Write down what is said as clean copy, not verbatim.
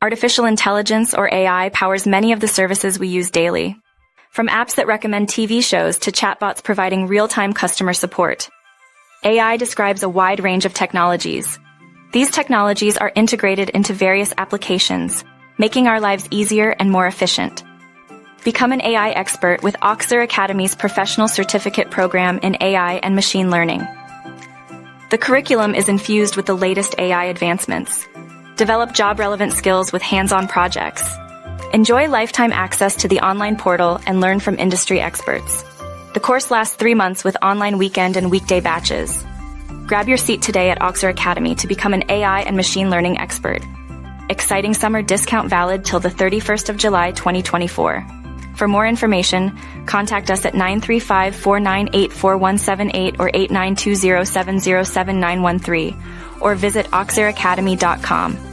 Artificial intelligence, or AI, powers many of the services we use daily. From apps that recommend TV shows to chatbots providing real-time customer support. AI describes a wide range of technologies. These technologies are integrated into various applications, making our lives easier and more efficient. Become an AI expert with Oxer Academy's professional certificate program in AI and machine learning. The curriculum is infused with the latest AI advancements. Develop job-relevant skills with hands-on projects. Enjoy lifetime access to the online portal and learn from industry experts. The course lasts 3 months with online weekend and weekday batches. Grab your seat today at Oxer Academy to become an AI and machine learning expert. Exciting summer discount valid till the 31st of July 2024. For more information, contact us at 935-498-4178 or 8920-707-913 or visit oxeracademy.com.